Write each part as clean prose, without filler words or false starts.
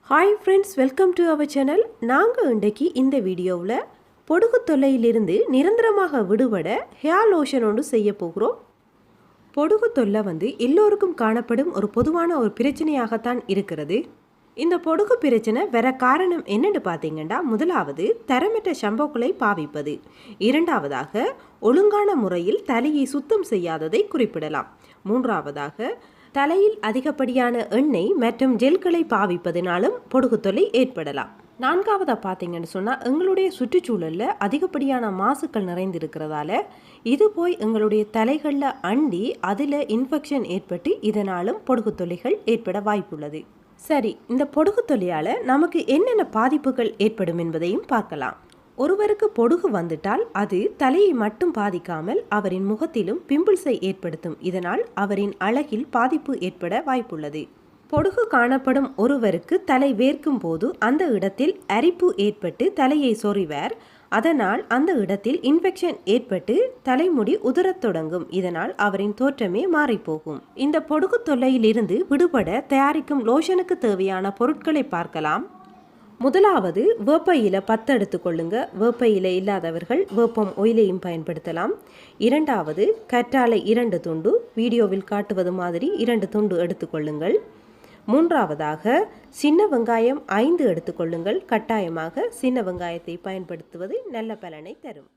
Hi friends, welcome to our channel. நாங்கள் இன்றைக்கு இந்த வீடியோவில் பொடுகு தொல்லையிலிருந்து நிரந்தரமாக விடுபட ஹேர் லோஷன் ஒன்று செய்ய போகிறோம். பொடுகு தொல்லை எல்லோருக்கும் காணப்படும் ஒரு பொதுவான ஒரு பிரச்சனையாகத்தான் இருக்கிறது. இந்த பொடுகு பிரச்சனை வர காரணம் என்னென்னு பார்த்தீங்கன்னா, முதலாவது தரமற்ற ஷாம்புக்களை பாவிப்பது, இரண்டாவதாக ஒழுங்கான முறையில் தலையை சுத்தம் செய்யாததை குறிப்பிடலாம், மூன்றாவதாக தலையில் அதிகப்படியான எண்ணெய் மற்றும் ஜெல்களை பாவிப்பதனாலும் பொடுகு தொல்லை ஏற்படலாம். நான்காவதாக பார்த்தீங்கன்னு சொன்னால், எங்களுடைய சுற்றுச்சூழலில் அதிகப்படியான மாசுக்கள் நிறைந்திருக்கிறதால இது போய் எங்களுடைய தலைகளில் அண்டி அதில் இன்ஃபெக்ஷன் ஏற்பட்டு இதனாலும் பொடுகு தொல்லைகள் ஏற்பட வாய்ப்புள்ளது. சரி, இந்த பொடுகு தொல்லையால் நமக்கு என்னென்ன பாதிப்புகள் ஏற்படும் என்பதையும் பார்க்கலாம். ஒருவருக்கு பொடுகு வந்துட்டால் அது தலையை மட்டும் பாதிக்காமல் அவரின் முகத்திலும் பிம்பிள்ஸை ஏற்படுத்தும். இதனால் அவரின் அழகில் பாதிப்பு ஏற்பட வாய்ப்புள்ளது. பொடுகு காணப்படும் ஒருவருக்கு தலை வேர்க்கும் போது அந்த இடத்தில் அரிப்பு ஏற்பட்டு தலையை சொறிவர். அதனால் அந்த இடத்தில் இன்ஃபெக்ஷன் ஏற்பட்டு தலைமுடி உதிரத் தொடங்கும். இதனால் அவரின் தோற்றமே மாறிப்போகும். இந்த பொடுகு தொல்லையிலிருந்து விடுபட தயாரிக்கும் லோஷனுக்கு தேவையான பொருட்களை பார்க்கலாம். முதலாவது வேப்ப இலை 10 எடுத்துக்கொள்ளுங்க. வேப்ப இலை இல்லாதவர்கள் வேப்பம் ஒயிலையும் பயன்படுத்தலாம். இரண்டாவது கற்றாழை 2 துண்டு, வீடியோவில் காட்டுவது மாதிரி 2 துண்டு எடுத்துக்கொள்ளுங்கள். மூன்றாவதாக சின்ன வெங்காயம் 5 எடுத்துக்கொள்ளுங்கள். கட்டாயமாக சின்ன வெங்காயத்தை பயன்படுத்துவது நல்ல பலனை தரும்.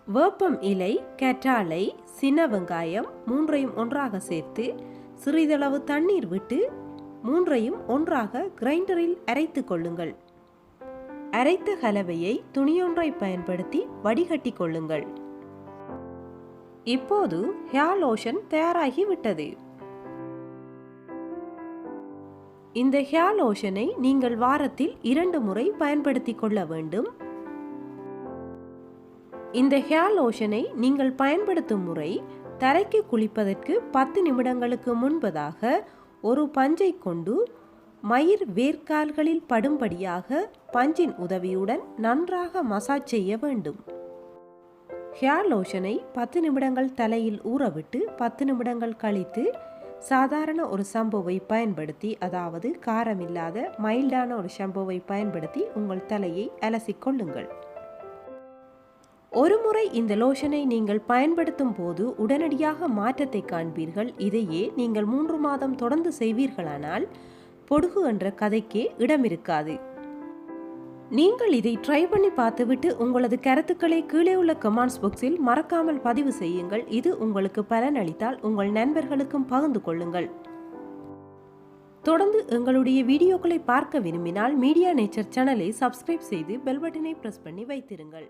வேப்பம் இலை, கற்றாழை, சின்ன வெங்காயம் 3ஐயும் ஒன்றாக சேர்த்து சிறிதளவு தண்ணீர் விட்டு 3ஐயும் ஒன்றாக கிரைண்டரில் அரைத்து கொள்ளுங்கள். அரைத்த கலவையை துணியொன்றை பயன்படுத்தி வடிகட்டி கொள்ளுங்கள். இப்போது ஹேர் லோஷன் தயாராகி விட்டது. இந்த ஹேர் லோஷனை நீங்கள் வாரத்தில் 2 முறை பயன்படுத்தி கொள்ள வேண்டும். இந்த ஹேர் லோஷனை நீங்கள் பயன்படுத்தும் முறை, தலைக்கு குளிப்பதற்கு 10 நிமிடங்களுக்கு முன்பதாக ஒரு பஞ்சை கொண்டு மயிர் வேர்க்கால்களில் படும்படியாக பஞ்சின் உதவியுடன் நன்றாக மசாஜ் செய்ய வேண்டும். ஹேர் லோஷனை 10 நிமிடங்கள் தலையில் ஊறவிட்டு 10 நிமிடங்கள் கழித்து சாதாரண ஒரு ஷாம்புவை பயன்படுத்தி, அதாவது காரமில்லாத மைல்டான ஒரு ஷாம்புவை பயன்படுத்தி உங்கள் தலையை அலசிக்கொள்ளுங்கள். ஒரு முறை இந்த லோஷனை நீங்கள் பயன்படுத்தும் போது உடனடியாக மாற்றத்தை காண்பீர்கள். இதையே நீங்கள் 3 மாதம் தொடர்ந்து செய்வீர்களானால் பொடுகு என்ற கதைக்கே இடமிருக்காது. நீங்கள் இதை ட்ரை பண்ணி பார்த்துவிட்டு உங்களது கருத்துக்களை கீழே உள்ள கமெண்ட்ஸ் பாக்ஸில் மறக்காமல் பதிவு செய்யுங்கள். இது உங்களுக்கு பலனளித்தால் உங்கள் நண்பர்களுக்கும் பகிர்ந்து கொள்ளுங்கள். தொடர்ந்து எங்களுடைய வீடியோக்களை பார்க்க விரும்பினால் மீடியா நேச்சர் சேனலை சப்ஸ்கிரைப் செய்து பெல் பட்டனை பிரஸ் பண்ணி வைத்திருங்கள்.